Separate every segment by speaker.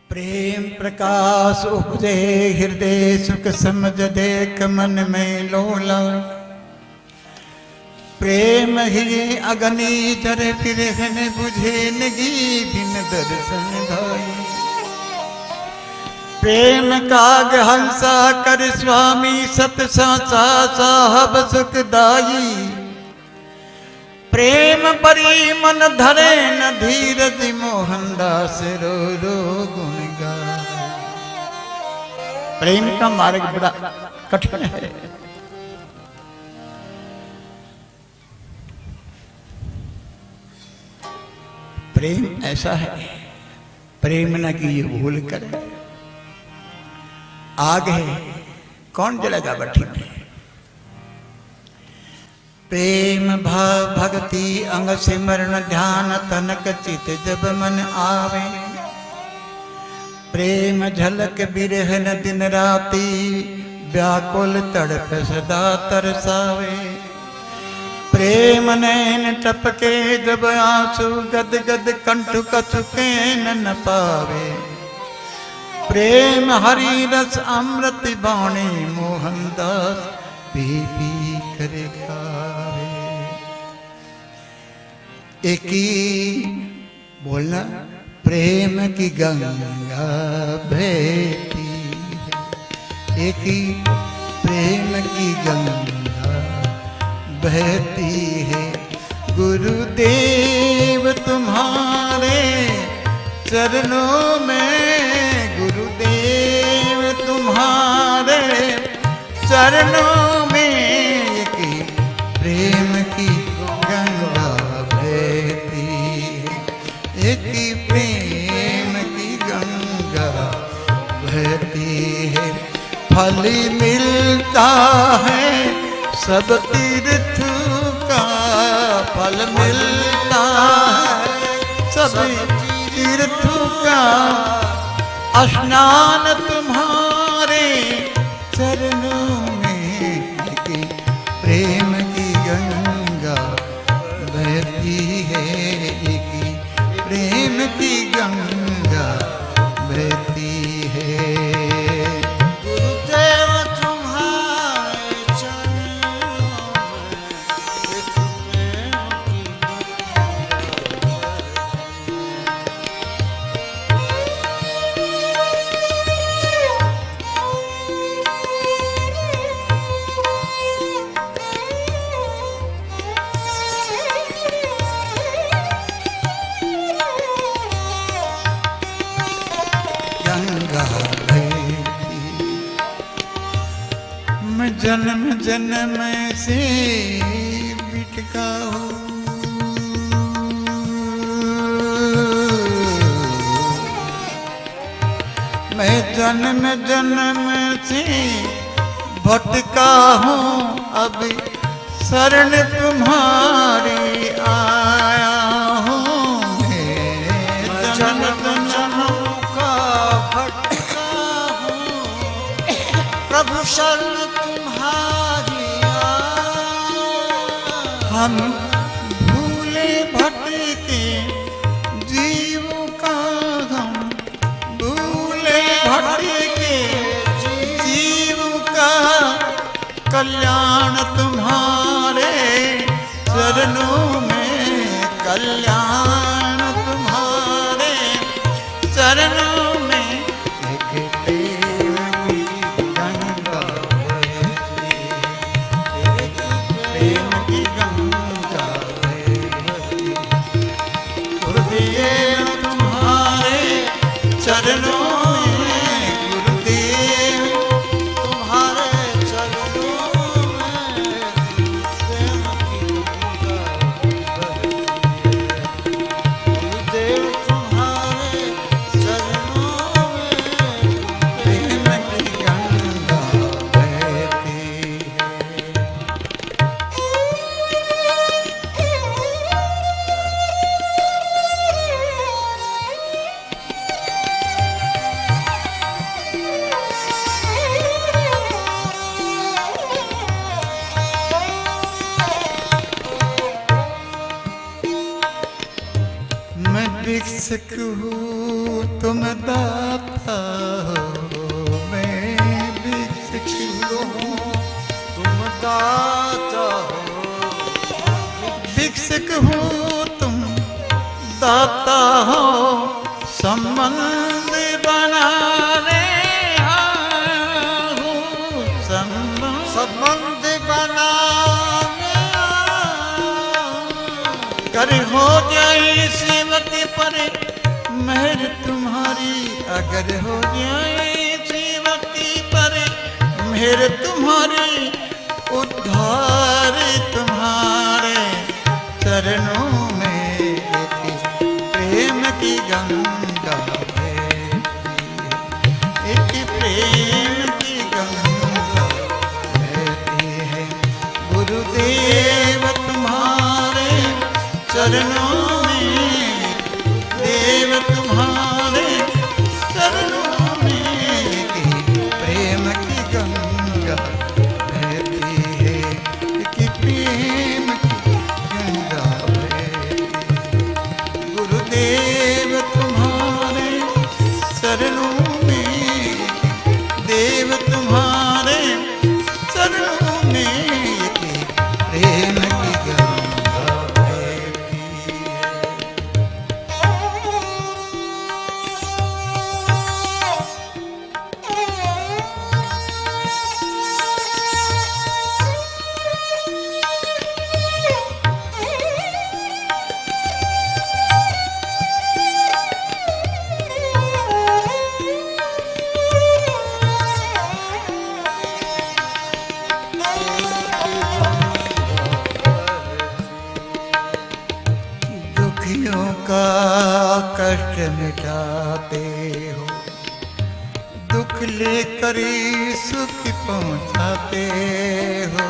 Speaker 1: प्रेम प्रकाश उपजे हृदय सुख समझ देख मन में लोला। प्रेम ही अग्नि जर फिरहन बुझे नगी बिन दर्शन भाई। प्रेम काग हंसा कर स्वामी सत साचा साहब सुखदाई। प्रेम परी मन धरे न धीरज मोहनदास रो रो गुण गाए। प्रेम का मार्ग बड़ा कठिन है। प्रेम ऐसा है, प्रेम न की ये भूल कर आग है कौन जलेगा भट्ठी में। प्रेम भाव भक्ति अंग सिमरण ध्यान तनक चित जब मन आवे। प्रेम झलक बिरहन दिन राती व्याकुल तड़प सदा तरसावे। प्रेम नैन टपके जब आंसू गद गद कंठ कछुके न पावे। प्रेम हरि रस अमृत बाणी मोहनदास पी पी करे खावे। एक ही बोलना प्रेम की गंगा बहती है। एक ही प्रेम की गंगा बहती है। गुरुदेव तुम्हारे चरणों में, गुरुदेव तुम्हारे चरणों में एक प्रेम की गंगा बहती है। एक प्रेम की गंगा बहती है। फल मिलता है सब तीर्थ का, फल मिलता है सब तीर्थ का। स्नान तुम्हारे चरणों में प्रेम की गंगा बहती है। एक प्रेम की गंगा बहती है।
Speaker 2: गुरुदेव तुम्हारे चरणों में एक
Speaker 1: मैं जन्म जन्म से बिटका हूँ। मैं जन्म जन्म से भटका हूँ। अब शरण तुम्हारी आया हूँ।
Speaker 2: जन्म जन्म का भटका हूँ, प्रभु शरण तुम्हारी
Speaker 1: हम भूले भटके जीव का, हम भूले भटके जीव का। कल्याण तुम्हारे चरणों में, कल्याण तुम्हारे चरणों में। एक प्रेम की गंगा बहती है। एक प्रेम की गंगा बहती है। गुरुदेव तुम्हारे चरणों में, गुरुदेव
Speaker 2: तुम्हारे चरणों में प्रेम की गंगा बहती है। गुरुदेव तुम्हारे चरणों में
Speaker 1: प्रेम की गंगा बहती है। मैं भिक्षुक हूँ तुम दाता हो संबंध बनाने आया हूँ,
Speaker 2: संबंध बनाने
Speaker 1: कर हो जाए सेवती पर मेहर तुम्हारी, अगर हो जाए सेवती पर मेहर तुम्हारी, उद्धार तुम्हारे चरणों में प्रेम की गंगा बहती है, एक प्रेम की गंगा बहती है। गुरुदेव तुम्हारे चरणों में, देव तुम्हारे चरणों में प्रेम की गंगा बहती है, कि प्रेम की गंगा बहती है। गुरुदेव तुम्हारे चरणों में, देव तुम्हारे चरणों में प्रेम की गंगा बहती है। दुखियों का कष्ट मिटाते हो, दुख लेकर सुख पहुँचाते हो,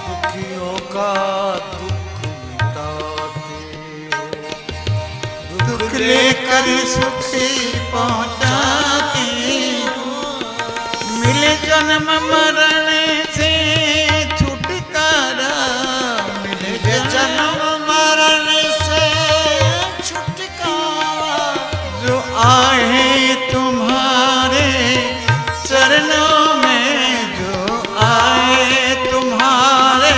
Speaker 2: दुखियों का दुख मिटाते हो,
Speaker 1: दुख लेकर सुख पहुँचाते हो। मिले जन्म मरण से छुटकारा, मिले
Speaker 2: जन्म मरण से छुटकारा,
Speaker 1: जो आए तुम्हारे चरणों में, जो आए तुम्हारे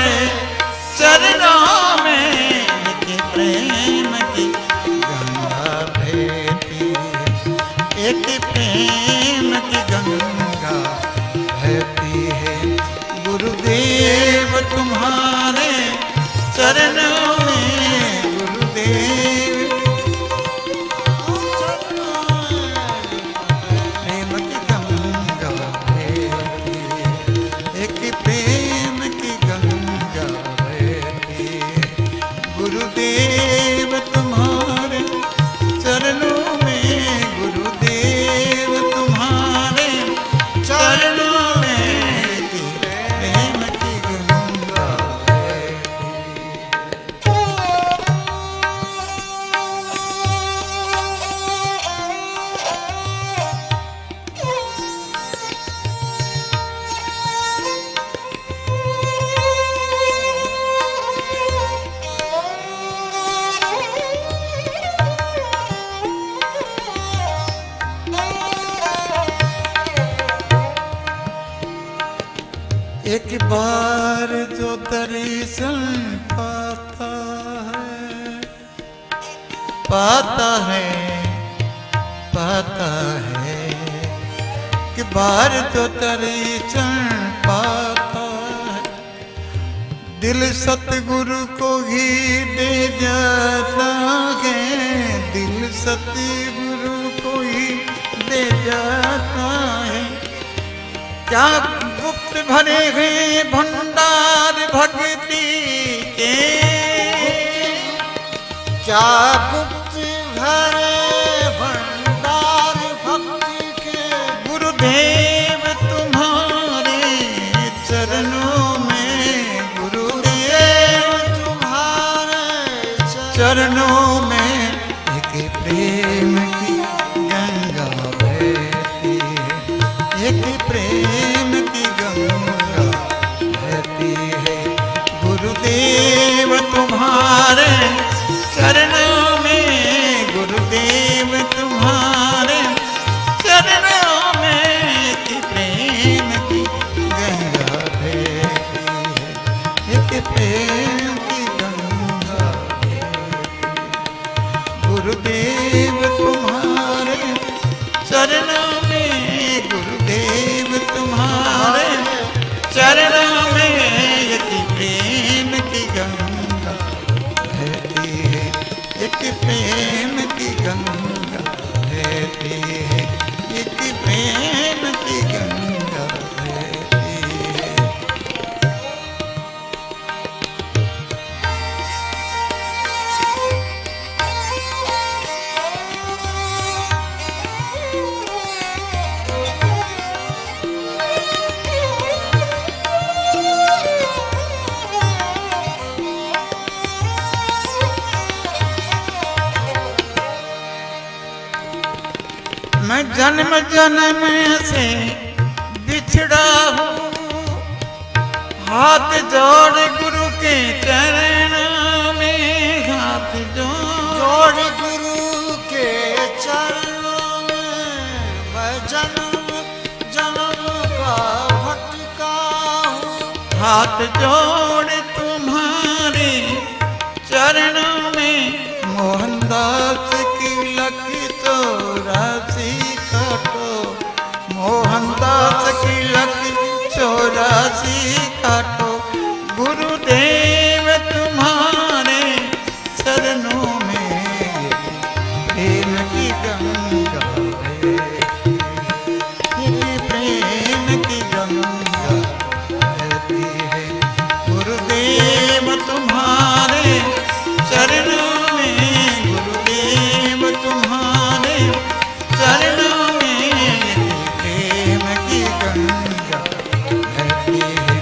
Speaker 1: चरणों में, कि प्रेम की गंगा बहती है, एक प्रेम की गंगा बहती है। गुरुदेव तुम्हारे चरणों में, गुरुदेव प्रेम की गंगा बहती है, एक प्रेम की गंगा बहती है। गुरुदेव तुम्हारे चरणों में, गुरुदेव तुम्हारे चरणों में प्रेम की गंगा बहती है। एक बार जो दर्शन पाता है, पाता है, पाता है, कि बार जो दर्शन पाता है, दिल सतगुरु को ही दे जाता है, दिल सतगुरु को ही दे जाता है। क्या गुप्त भरे हैं भंडार भक्ति के,
Speaker 2: क्या गुप्त भरे भंडार भक्ति के,
Speaker 1: गुरुदेव तुम्हारे चरणों में, गुरुदेव
Speaker 2: तुम्हारे
Speaker 1: चरणों में एक प्रेम की गंगा बहती है, एक प्रेम की गंगा बहती है। गुरुदेव तुम्हारे चरणों में, गुरुदेव मैं जन्म जन्म से बिछड़ा हूँ, हाथ जोड़ गुरु के चरणों में, हाथ
Speaker 2: जोड़ गुरु के चरणों में, मैं जन्म जन्म का भटका हूँ।
Speaker 1: हाथ जोड़ तुम्हारे चरणों में, मोहनदास की लकी 84 काटो, मोहनदास की लकी 84 काटो। गुरुदेव तुम्हारे चरणों में प्रेम की गंगा है, ये प्रेम की गंगा बहती है। गुरुदेव तुम्हारे चरणों में, गुरुदेव तुम्हारे चरणों में प्रेम की गंगा बहती है।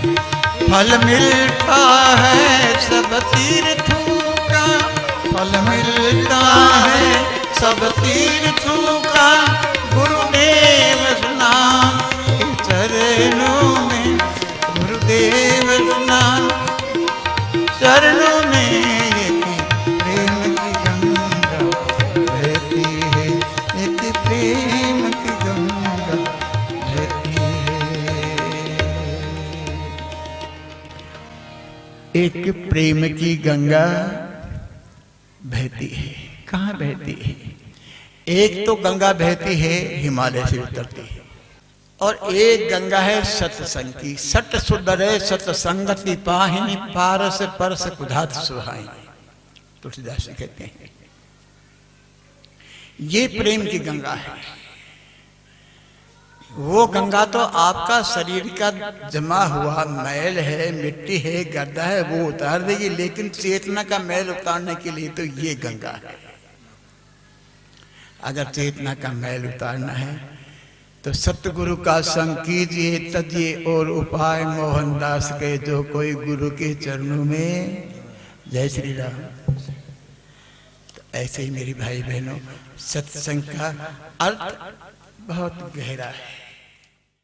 Speaker 1: फल मिलता है सब तीर्थों का, फल मिलता है सब तीर्थों का, गुरुदेव स्नान के चरणों में, गुरुदेव स्नान चरणों में प्रेम की गंगा बहती है, एक प्रेम की गंगा बहती है। एक प्रेम की गंगा बहती है। कहाँ बहती है? एक तो गंगा बहती है हिमालय से उतरती है, और एक गंगा है सत्संग की। सट सुदरे सत्संगति पाहिनी, पारस परस कुधात सुहाई, तुलसीदास जी कहते हैं। ये प्रेम की गंगा है। वो गंगा तो आपका शरीर का जमा हुआ मैल है, मिट्टी है, गर्दा है, वो उतार देगी, लेकिन चेतना का मैल उतारने के लिए तो ये गंगा है। अगर चेतना का मैल उतारना है तो सतगुरु का संग कीजिए, तजिए और उपाय मोहनदास के जो कोई गुरु के चरणों में। जय श्री राम। तो ऐसे ही मेरी भाई बहनों, सत्संग का अर्थ बहुत गहरा है।